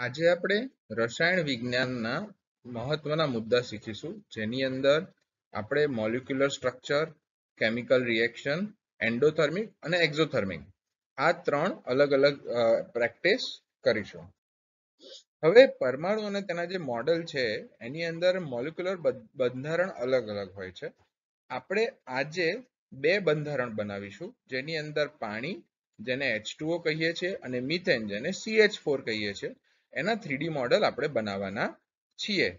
આજે આપણે રસાયણ વિજ્ઞાનના મહત્વના મુદ્દા શીખીશું, જેની અંદર આપણે molecular structure, chemical reaction, endothermic અને એક્ઝોથર્મિક આ ત્રણ અલગ અલગ પ્રેક્ટિસ કરીશું. હવે પરમાણુ અને તેના જે મોડેલ છે એની અંદર મોલિક્યુલર બંધારણ અલગ અલગ હોય છે. આપણે આજે બે બંધારણ બનાવીશું, જેની અંદર પાણી, જેને H2O કહીએ છીએ, અને મિથેન, જેને CH4 કહીએ છીએ, એના 3D મોડેલ આપણે બનાવવાના છીએ.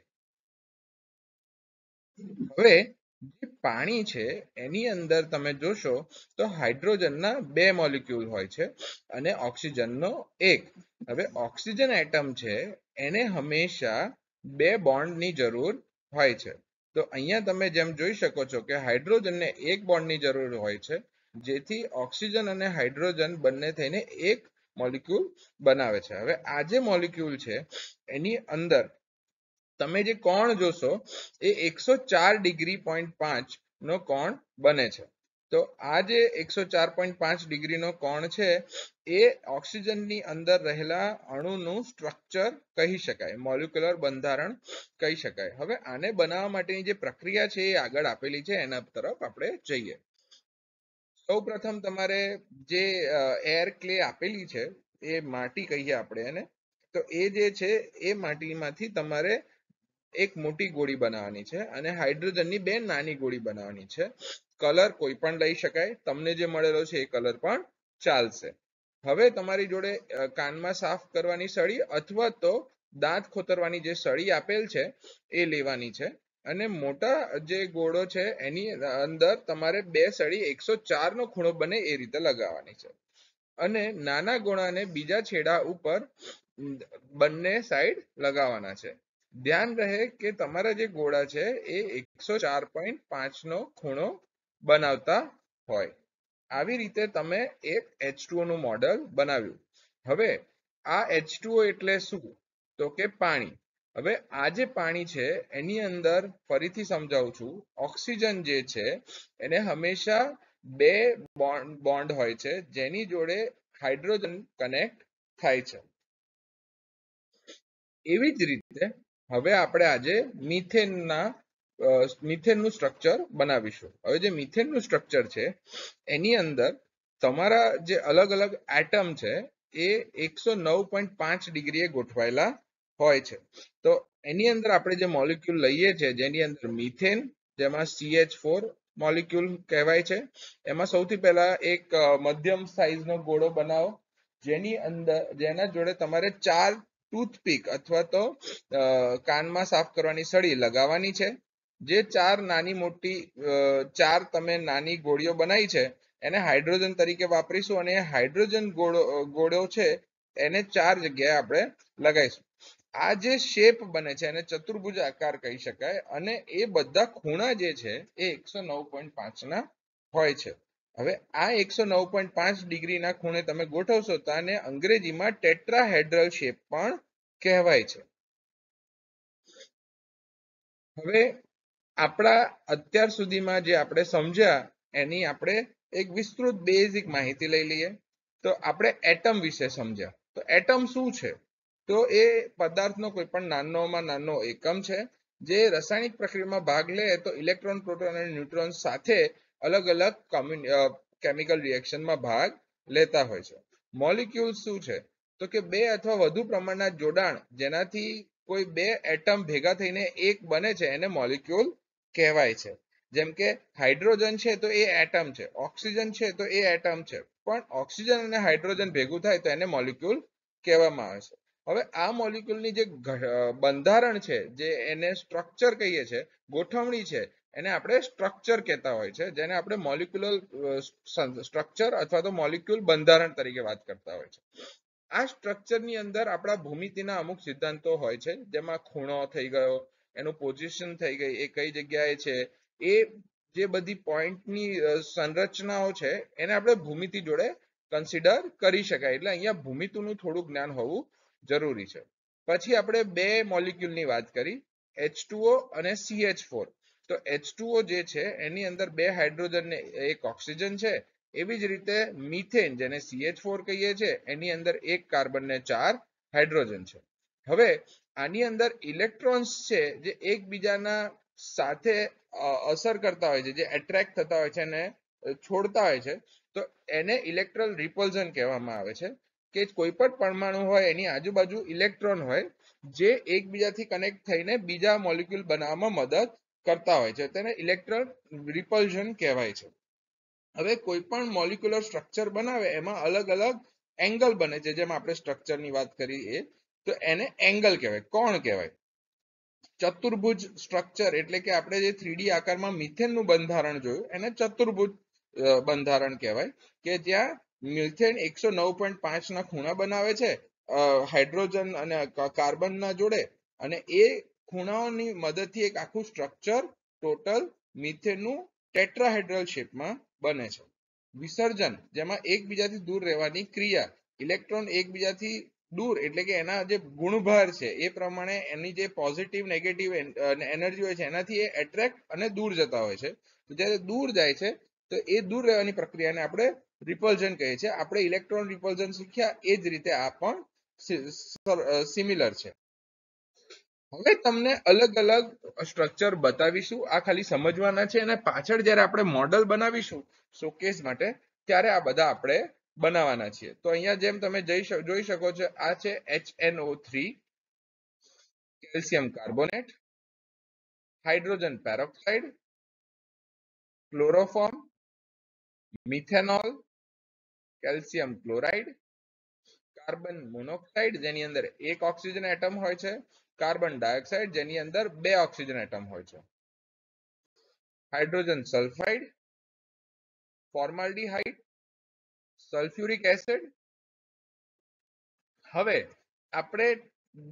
હવે જે પાણી છે એની અંદર તમે જોશો તો હાઇડ્રોજનના બે મોલિક્યુલ હોય છે અને ઓક્સિજનનો એક. હવે ઓક્સિજન એટમ છે એને હંમેશા બે બોન્ડની જરૂર હોય છે. તો અહીંયા તમે જેમ જોઈ શકો છો કે હાઇડ્રોજનને એક બોન્ડની જરૂર હોય છે, જેથી ઓક્સિજન અને હાઇડ્રોજન બંને થઈને એક મોલિક્યુલ બનાવે છે. હવે આ જે મોલિક્યુલ છે એની અંદર તમે જે કોણ જોશો એ 104.5 નો કોણ બને છે. તો આ જે 104.5 ડિગ્રીનો કોણ છે એ ઓક્સિજનની અંદર રહેલા અણુનું સ્ટ્રક્ચર કહી શકાય, મોલિક્યુલર બંધારણ કહી શકાય. હવે આને બનાવવા માટેની જે પ્રક્રિયા છે એ આગળ આપેલી છે, એના તરફ આપણે જઈએ. સૌ પ્રથમ તમારે જે એર ક્લે આપેલી છે, એ માટી કહીએ આપણે એને, તો એ જે છે એ માટીમાંથી તમારે એક મોટી ગોળી બનાવવાની છે અને હાઇડ્રોજનની બે નાની ગોળી બનાવવાની છે. કલર કોઈ પણ લઈ શકાય, તમને જે મળેલો છે એ કલર પણ ચાલશે. હવે તમારી જોડે કાનમાં સાફ કરવાની સળી અથવા તો દાંત ખોતરવાની જે સળી આપેલ છે એ લેવાની છે, અને મોટા જે ગોળો છે એની અંદર તમારે બે સળી 104 નો ખૂણો બને એ રીતે લગાવવાની છે, અને નાના ગોળાને બીજા છેડા ઉપર બંને સાઈડ લગાવવાના છે. ધ્યાન રહે કે તમારા જે ગોળા છે એ 104.5 નો ખૂણો બનાવતા હોય. આવી રીતે તમે એક H2O નું મોડેલ બનાવ્યું. હવે આ H2O એટલે શું? તો કે પાણી. હવે આ જે પાણી છે એની અંદર ફરીથી સમજાવું છું, ઓક્સિજન જે છે એને હંમેશા બે બોન્ડ હોય છે, જેની જોડે હાઇડ્રોજન કનેક્ટ થાય છે. એવી જ રીતે હવે આપણે આજે મિથેનનું સ્ટ્રક્ચર બનાવીશું. હવે જે મિથેનનું સ્ટ્રક્ચર છે એની અંદર તમારા જે અલગ અલગ એટમ છે એ 109.5 ડિગ્રીએ ગોઠવાયેલા હોય છે. તો એની અંદર આપણે જે મોલિક્યુલ લઈએ છીએ, જેની અંદર મિથેન, જેમાં CH4 મોલિક્યુલ કહેવાય છે, એમાં સૌથી પહેલા એક મધ્યમ સાઈઝનો ગોળો બનાવો, જેના જોડે તમારે 4 ટૂથપીક અથવા તો કાનમાં સાફ કરવાની સળી લગાવવાની છે. જે ચાર તમે નાની ગોળીઓ બનાવી છે એને હાઇડ્રોજન તરીકે વાપરીશું, અને હાઇડ્રોજન ગોળો છે એને 4 જગ્યાએ આપણે લગાવીશું. આ જે શેપ બને છે એને ચતુર્ભુજ આકાર કહી શકાય, અને એ બધા ખૂણા જે છે એ 109.5 ના હોય છે. હવે આ 109.5 ડિગ્રીના ખૂણે તમે ગોઠવશો તો આને અંગ્રેજીમાં ટેટ્રાહેડ્રલ શેપ પણ કહેવાય છે. હવે આપણા અત્યાર સુધીમાં જે આપણે સમજ્યા એની આપણે એક વિસ્તૃત બેઝિક માહિતી લઈ લઈએ. તો આપણે એટમ વિશે સમજ્યા. તો એટમ શું છે? તો એ પદાર્થનો કોઈ પણ નાનોમાં નાનો એકમ છે, જે રાસાયણિક પ્રક્રિયામાં ભાગ લે તો ઇલેક્ટ્રોન, પ્રોટોન અને ન્યુટ્રોન સાથે અલગ અલગ કેમિકલ રિએક્શનમાં ભાગ લેતા હોય છે. મોલિક્યુલ શું છે? તો કે બે અથવા વધુ પ્રમાણના જોડાણ જેનાથી કોઈ બે એટમ ભેગા થઈને એક બને છે એને મોલિક્યુલ કહેવાય છે. જેમ કે હાઇડ્રોજન છે તો એ એટમ છે, ઓક્સિજન છે તો એ એટમ છે, પણ ઓક્સિજન અને હાઇડ્રોજન ભેગું થાય તો એને મોલિક્યુલ કહેવામાં આવે છે. હવે આ મોલિક્યુલની જે બંધારણ છે, જે એને સ્ટ્રક્ચર કહીએ છીએ, ગોઠવણી છે, એને આપણે સ્ટ્રક્ચર કહેતા હોય છે, જેને આપણે મોલિક્યુલર સ્ટ્રક્ચર અથવા તો મોલિક્યુલ બંધારણ તરીકે વાત કરતા હોય છે. આ સ્ટ્રક્ચરની અંદર આપણા ભૂમિતિના અમુક સિદ્ધાંતો હોય છે, જેમાં ખૂણો થઈ ગયો, એનું પોઝિશન થઈ ગઈ, એ કઈ જગ્યાએ છે, એ જે બધી પોઈન્ટની સંરચનાઓ છે એને આપણે ભૂમિતિ જોડે કન્સિડર કરી શકાય. એટલે અહીંયા ભૂમિતિનું થોડું જ્ઞાન હોવું જરૂરી છે. પછી આપણે બે મોલિક્યુલની વાત કરી, H2O અને CH4. તો H2O જે છે એની અંદર બે હાઇડ્રોજન ને એક ઓક્સિજન છે. એવી જ રીતે મિથેન, જેને CH4 કહીએ છીએ, એની અંદર એક કાર્બન ને 4 હાઇડ્રોજન છે. હવે આની અંદર ઇલેક્ટ્રોન્સ છે જે એકબીજાના સાથે અસર કરતા હોય છે, જે એટ્રેક્ટ થતા હોય છે અને છોડતા હોય છે, તો એને ઇલેક્ટ્રોન રિપલ્ઝન કહેવામાં આવે છે. કે કોઈ પણ પરમાણુ હોય એની આજુબાજુ ઇલેક્ટ્રોન હોય જે એકબીજાથી કનેક્ટ થઈને બીજા મોલિક્યુલ બનાવવામાં મદદ કરતા હોય છે, તેને ઇલેક્ટ્રોન રિપલ્ઝન કહેવાય છે. હવે કોઈ પણ મોલિક્યુલર સ્ટ્રક્ચર બનાવે એમાં અલગ અલગ એંગલ બને છે, જેમ આપણે સ્ટ્રક્ચરની વાત કરી એ, તો એને એંગલ કહેવાય, કોણ કહેવાય. ચતુર્ભુજ સ્ટ્રક્ચર એટલે કે આપણે જે 3D આકારમાં મિથેનનું બંધારણ જોયું એને ચતુર્ભુજ બંધારણ કહેવાય, કે જ્યાં મિથેન 109.5 ના ખૂણા બનાવે છે હાઇડ્રોજન અને કાર્બનના જોડે, અને એ ખૂણાઓની મદદથી એક આખું સ્ટ્રક્ચર ટોટલ મિથેનનું ટેટ્રાહેડ્રલ શેપમાં બને છે. વિસર્જન, જેમાં એકબીજાથી દૂર રહેવાની ક્રિયા, ઇલેક્ટ્રોન એકબીજાથી દૂર એટલે કે એના જે ગુણભાર છે એ પ્રમાણે એની જે પોઝિટિવ નેગેટિવ એનર્જી હોય છે એનાથી એ એટ્રેક્ટ અને દૂર જતા હોય છે. તો જ્યારે દૂર જાય છે તો એ દૂર રહેવાની પ્રક્રિયાને આપણે રિપલ્ઝન કહીએ છીએ. આપણે ઇલેક્ટ્રોન રિપલ્ઝન શીખ્યા એ જ રીતે આ પણ સિમિલર છે. હવે તમને અલગ અલગ સ્ટ્રક્ચર બતાવીશું, આ ખાલી સમજવાના છે, અને પાછળ જ્યારે આપણે મોડલ બનાવીશું શોકેસ માટે ત્યારે આ બધા આપણે બનાવવાના છીએ. તો અહીંયા જેમ તમે જોઈ શકો છો, આ છે HNO3, calcium carbonate, hydrogen peroxide, chloroform, methanol, calcium chloride, carbon monoxide જેની અંદર એક ઓક્સિજન એટમ હોય છે, કાર્બન ડાયોક્સાઇડ જેની અંદર 2 ઓક્સિજન એટમ હોય છે, hydrogen sulphide, formaldehyde, sulphuric acid. હવે આપણે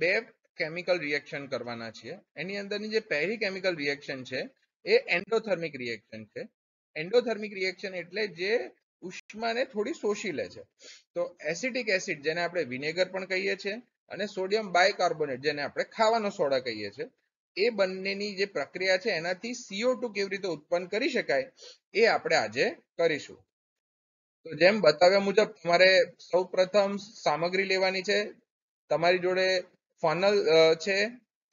2 કેમિકલ રિએક્શન કરવાના છીએ. એની અંદરની જે પહેલી કેમિકલ રિએક્શન છે એ એન્ડોથર્મિક રિએક્શન છે. એન્ડોથર્મિક રિએક્શન એટલે જે ઉષ્માને થોડી શોષી લે છે. તો એસિટિક એસિડ જેને આપણે વિનેગર પણ કહીએ છીએ અને સોડિયમ બાયકાર્બોનેટ જેને આપણે ખાવાનો સોડા કહીએ છીએ, એ બંનેની જે પ્રક્રિયા છે એનાથી CO2 કેવી રીતે ઉત્પન્ન કરી શકાય એ આપણે આજે કરીશું. તો જેમ બતાવ્યા મુજબ તમારે સૌ પ્રથમ સામગ્રી લેવાની છે. તમારી જોડે ફનલ છે,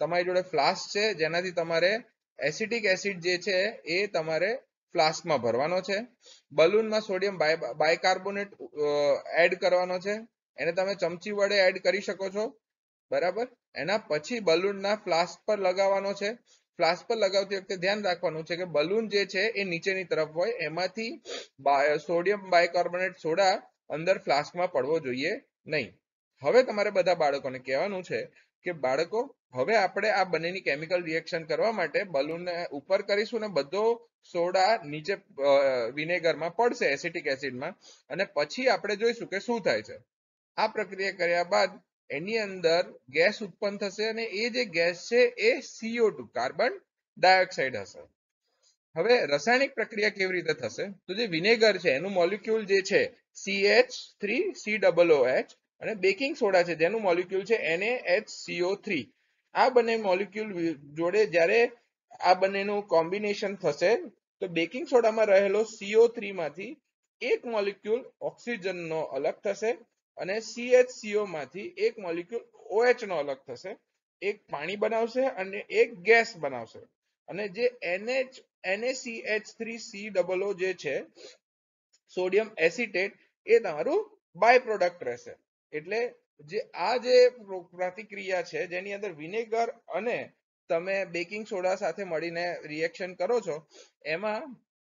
તમારી જોડે ફ્લાસ્ક છે, જેનાથી તમારે એસિટિક એસિડ જે છે એ તમારે ફ્લાસ્કમાં ભરવાનો છે. બલૂનમાં સોડિયમ બાયકાર્બોનેટ એડ કરવાનો છે. એને તમે ચમચી વડે એડ કરી શકો છો, બરાબર. એના પછી બલૂનના ફ્લાસ્ક પર લગાવવાનો છે. ફ્લાસ્ક પર લગાવતી વખતે ધ્યાન રાખવાનું છે કે બલૂન જે છે એ નીચેની તરફ હોય, એમાંથી સોડિયમ બાયકાર્બોનેટ સોડા અંદર ફ્લાસ્કમાં પડવો જોઈએ નહીં. હવે તમારે બધા બાળકોને કહેવાનું છે કે બાળકો, હવે આપણે આ બંનેની કેમિકલ રિએક્શન કરવા માટે બલૂનને ઉપર કરીશું ને બધો સોડા નીચે વિનેગરમાં પડશે, એસિટિક એસિડમાં, અને પછી આપણે જોઈશું કે શું થાય છે. આ પ્રક્રિયા કર્યા બાદ એની અંદર ગેસ ઉત્પન્ન થશે અને એ જે ગેસ છે એ CO2 કાર્બન ડાયોક્સાઇડ હશે. હવે રાસાયણિક પ્રક્રિયા કેવી રીતે થશે? તો જે વિનેગર છે એનું મોલિક્યુલ જે છે CH3COOH, અને બેકિંગ સોડા છે જેનું મોલિક્યુલ છે NaHCO3. આ બંને મોલિક્યુલ જોડે જ્યારે આ બંનેનું કોમ્બિનેશન થશે તો બેકિંગ સોડામાં રહેલો CO3 માંથી એક મોલિક્યુલ ઓક્સિજનનો અલગ થશે અને CHCO માંથી એક મોલિક્યુલ OH નો અલગ થશે. એક પાણી બનાવશે અને એક ગેસ બનાવશે. અને જે NaCH3COO જે છે સોડિયમ એસિટેટ, એ તમારું બાય પ્રોડક્ટ રહેશે. એટલે જે આ જે પ્રતિક્રિયા છે જેની અંદર વિનેગર અને તમે બેકિંગ સોડા સાથે મળીને રિએક્શન કરો છો, એમાં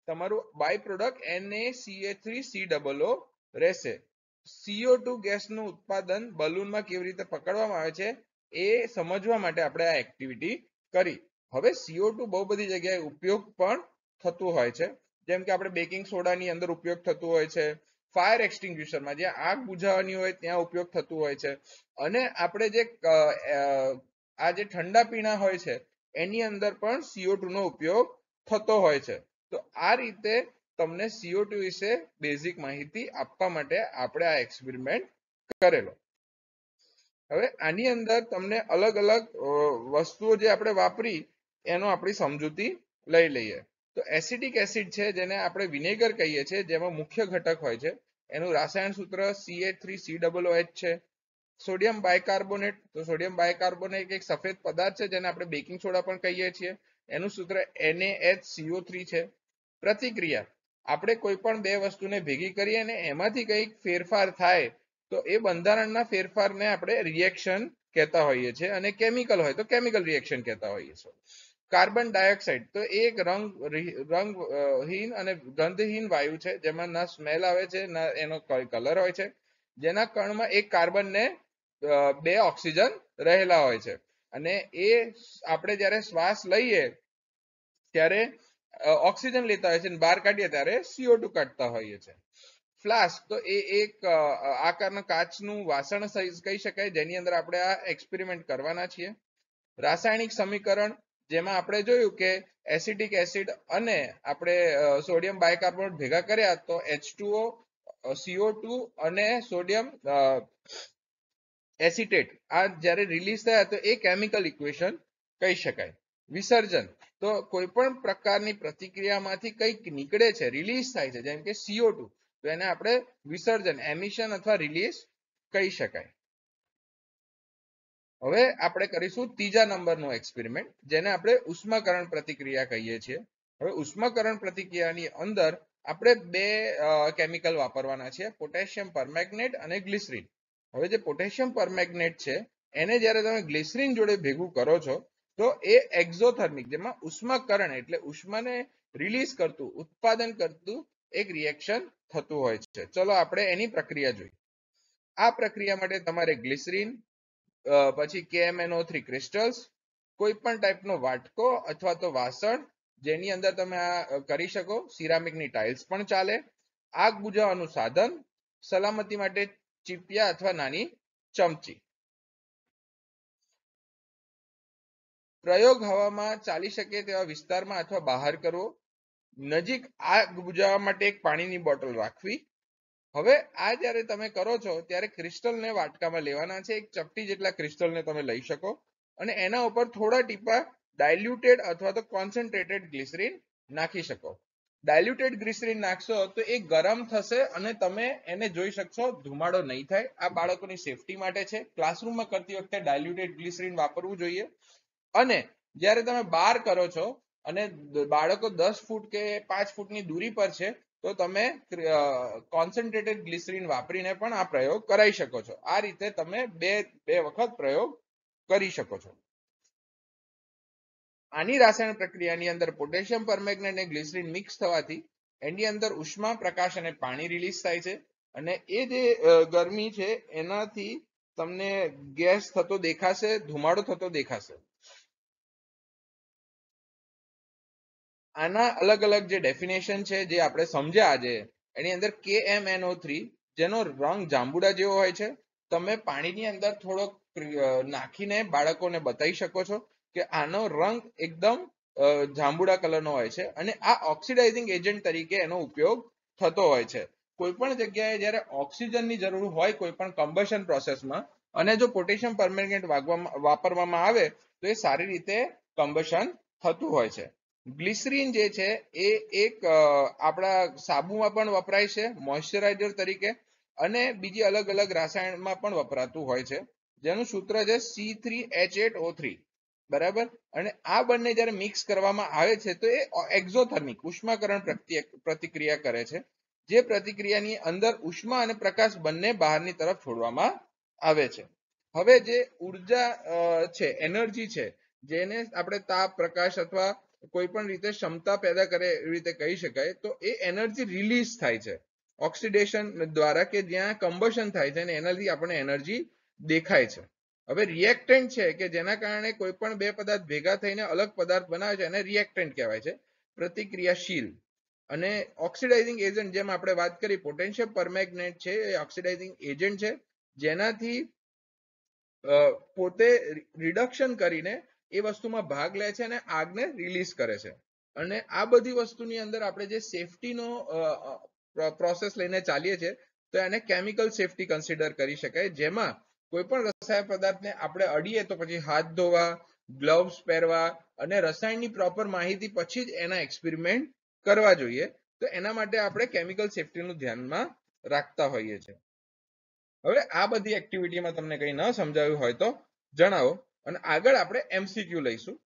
તમારું બાય પ્રોડક્ટ NaCH3COO રહેશે. CO2 ગેસનું ઉત્પાદન બલૂનમાં કેવી રીતે પકડવામાં આવે છે એ સમજવા માટે આપણે આ એક્ટિવિટી કરી. હવે CO2 બહુ બધી જગ્યાએ ઉપયોગ પણ થતું હોય છે, જેમ કે આપણે બેકિંગ સોડાની અંદર ઉપયોગ થતું હોય છે, ફાયર એક્સટિંગ્યુશરમાં જ્યાં આગ બુઝાવવાની હોય ત્યાં ઉપયોગ થતું હોય છે, અને આપણે જે આ જે ઠંડા પીણા હોય છે એની અંદર પણ CO2 નો ઉપયોગ થતો હોય છે. તો આ રીતે તમને CO2 વિશે બેઝિક માહિતી આપવા માટે આપણે આ એક્સપેરિમેન્ટ કરેલો. હવે આની અંદર તમને અલગ અલગ વસ્તુઓ જે આપણે વાપરી એનો આપણી સમજૂતી લઈ લઈએ. તો એસિડિક એસિડ છે જેને આપણે વિનેગર કહીએ છીએ, જેમાં મુખ્ય ઘટક હોય છે એનું રાસાયણ સૂત્ર CH3COOH છે. સોડિયમ બાયકાર્બોનેટ, તો સોડિયમ બાયકાર્બોનેટ એક સફેદ પદાર્થ છે જેને આપણે બેકિંગ સોડા પણ કહીએ છીએ. એનું સૂત્ર NaHCO3 છે. પ્રતિક્રિયા, આપણે કોઈ પણ બે વસ્તુને ભેગી કરીએ અને એમાંથી કંઈક ફેરફાર થાય તો એ બંધારણના ફેરફારને આપણે રિએક્શન કહેતા હોઈએ છીએ, અને કેમિકલ હોય તો કેમિકલ રિએક્શન કહેતા હોઈએ છીએ. કાર્બન ડાયોક્સાઇડ તો એક રંગહીન અને ગંધહીન વાયુ છે, જેમાં ના સ્મેલ આવે છે ના એનો કલર હોય છે, જેના કણમાં એક કાર્બનને બે ઓક્સિજન રહેલા હોય છે, અને એ આપણે જ્યારે શ્વાસ લઈએ ત્યારે ઓક્સિજન લેતા હોય છે અને બહાર કાઢીએ ત્યારે CO2 કાઢતા હોઈએ છે. ફ્લાસ્ક તો એ એક આકારનું કાચનું વાસણ કહી શકાય, જેની અંદર આપણે આ એક્સપેરિમેન્ટ કરવાના છીએ. રાસાયણિક સમીકરણ, જેમાં આપણે જોયું કે એસિટિક એસિડ અને આપણે સોડિયમ બાયકાર્બોનેટ ભેગા કર્યા તો H2O, CO2 અને સોડિયમ એસિટેટ આ જ્યારે રિલીઝ થયા તો એ કેમિકલ ઇક્વેશન કહી શકાય. વિસર્જન, તો કોઈ પણ પ્રકારની પ્રતિક્રિયામાંથી કંઈક નીકળે છે, રિલીઝ થાય છે, જેમ કે CO2, તો એને આપણે વિસર્જન, એમિશન અથવા રિલીઝ કહી શકાય. હવે આપણે કરીશું ત્રીજા નંબરનું એક્સપેરિમેન્ટ, જેને આપણે ઉષ્માકરણ પ્રતિક્રિયા કહીએ છીએ. હવે ઉષ્માકરણ પ્રતિક્રિયાની અંદર આપણે બે કેમિકલ વાપરવાના છે, પોટેશિયમ પરમેંગનેટ અને ગ્લિસરીન. હવે જે પોટેશિયમ પરમેંગનેટ છે એને જ્યારે તમે ગ્લિસરીન જોડે ભેગું કરો છો તો એ એક્ઝોથર્મિક, જેમાં ઉષ્માકરણ એટલે ઉષ્માને રિલીઝ કરતું, ઉત્પાદન કરતું એક રિએક્શન થતું હોય છે. ચલો આપણે એની પ્રક્રિયા જોઈએ. આ પ્રક્રિયા માટે તમારે ગ્લિસરીન, પછી KMnO3 ક્રિસ્ટલ્સ, કોઈ પણ ટાઈપનો વાટકો અથવા તો વાસણ જેની અંદર તમે આ કરી શકો, સિરામિકની ટાઇલ્સ પણ ચાલે, આગ બુઝાવવાનું સાધન, સલામતી માટે ચીપિયા અથવા નાની ચમચી. પ્રયોગ હવામાં ચાલી શકે તેવા વિસ્તારમાં અથવા બહાર કરવો. નજીક આગ બુઝાવવા માટે એક પાણીની બોટલ રાખવી. હવે આ જ્યારે તમે કરો છો ત્યારે ક્રિસ્ટલને વાટકામાં લેવાના છે. એક ચપટી જેટલા ક્રિસ્ટલને તમે લઈ શકો અને એના ઉપર થોડા ટીપા ડાયલ્યુટેડ અથવા તો કોન્સન્ટ્રેટેડ ગ્લિસરીન નાખી શકો. ડાયલ્યુટેડ ગ્લિસરીન નાખશો તો એ ગરમ થશે અને તમે એને જોઈ શકશો, ધુમાડો નહીં થાય. આ બાળકોની સેફટી માટે છે. ક્લાસરૂમમાં કરતી વખતે ડાયલ્યુટેડ ગ્લિસરીન વાપરવું જોઈએ. અને જ્યારે તમે બહાર કરો છો અને બાળકો 10 ફૂટ કે 5 ફૂટની દૂરી પર છે તો તમે કોન્સન્ટ્રેટેડ ગ્લિસરીન વાપરીને પણ આ પ્રયોગ કરાવી શકો છો. આ રીતે તમે બે વખત પ્રયોગ કરી શકો છો. આની રાસાયણિક પ્રક્રિયાની અંદર પોટેશિયમ પરમેંગનેટ અને ગ્લિસરીન મિક્સ થવાથી એની અંદર ઉષ્મા, પ્રકાશ અને પાણી રિલીઝ થાય છે, અને એ જે ગરમી છે એનાથી તમને ગેસ થતો દેખાશે, ધુમાડો થતો દેખાશે. આના અલગ અલગ જે ડેફિનેશન છે જે આપણે સમજ્યા આજે, એની અંદર KMnO3 જેનો રંગ જાંબુડા જેવો હોય છે, તમે પાણીની અંદર થોડોક નાખીને બાળકોને બતાવી શકો છો કે આનો રંગ એકદમ જાંબુડા કલરનો હોય છે, અને આ ઓક્સિડાઇઝિંગ એજન્ટ તરીકે એનો ઉપયોગ થતો હોય છે. કોઈ પણ જગ્યાએ જ્યારે ઓક્સિજનની જરૂર હોય કોઈ પણ કમ્બશન પ્રોસેસમાં અને જો પોટેશિયમ પરમેંગનેટ વાપરવામાં આવે તો એ સારી રીતે કમ્બશન થતું હોય છે. ગ્લિસરીન જે છે એ એક આપણા સાબુમાં પણ વપરાય છે મોઇશ્ચરાઇઝર તરીકે, અને બીજી અલગ અલગ રાસાયણમાં પણ વપરાતું હોય છે, જેનું સૂત્ર છે C3H8O3, બરાબર. અને આ બંને જ્યારે મિક્સ કરવામાં આવે છે તો એ એક્ઝોથર્મિક, ઉષ્માકરણ પ્રતિક્રિયા કરે છે, જે પ્રતિક્રિયાની અંદર ઉષ્મા અને પ્રકાશ બંને બહારની તરફ છોડવામાં આવે છે. હવે જે ઉર્જા છે, એનર્જી છે, જેને આપણે તાપ, પ્રકાશ અથવા કોઈ પણ રીતે ક્ષમતા પેદા કરે એવી રીતે કહી શકાય, તો એ એનર્જી રિલીઝ થાય છે ઓક્સિડેશન દ્વારા, કે જ્યાં કમ્બશન થાય છે અને એનાથી આપણને એનર્જી દેખાય છે. હવે રિએક્ટન્ટ છે કે જેના કારણે કોઈ પણ બે પદાર્થ ભેગા થઈને અલગ પદાર્થ બનાવે છે એને રિએક્ટન્ટ કહેવાય છે, પ્રતિક્રિયાશીલ. અને ઓક્સિડાઇઝિંગ એજન્ટ, જેમ આપણે વાત કરી, પોટેશિયમ પરમેંગનેટ છે એ ઓક્સિડાઇઝિંગ એજન્ટ છે, જેનાથી પોતે રિડક્શન કરીને એ વસ્તુમાં ભાગ લે છે અને આગને રિલીઝ કરે છે. અને આ બધી વસ્તુની અંદર આપણે જે સેફટીનો પ્રોસેસ લઈને ચાલીએ છીએ તો એને કેમિકલ સેફટી કન્સિડર કરી શકાય, જેમાં કોઈ પણ રસાયણ પદાર્થને આપણે અડીએ તો પછી હાથ ધોવા, ગ્લવ્સ પહેરવા અને રસાયણની પ્રોપર માહિતી પછી જ એના એક્સપેરિમેન્ટ કરવા જોઈએ. તો એના માટે આપણે કેમિકલ સેફટીનું ધ્યાનમાં રાખતા હોઈએ છીએ. હવે આ બધી એક્ટિવિટીમાં તમને કંઈ ન સમજાયું હોય તો જણાવો અને આગળ આપણે MCQ લઈશું.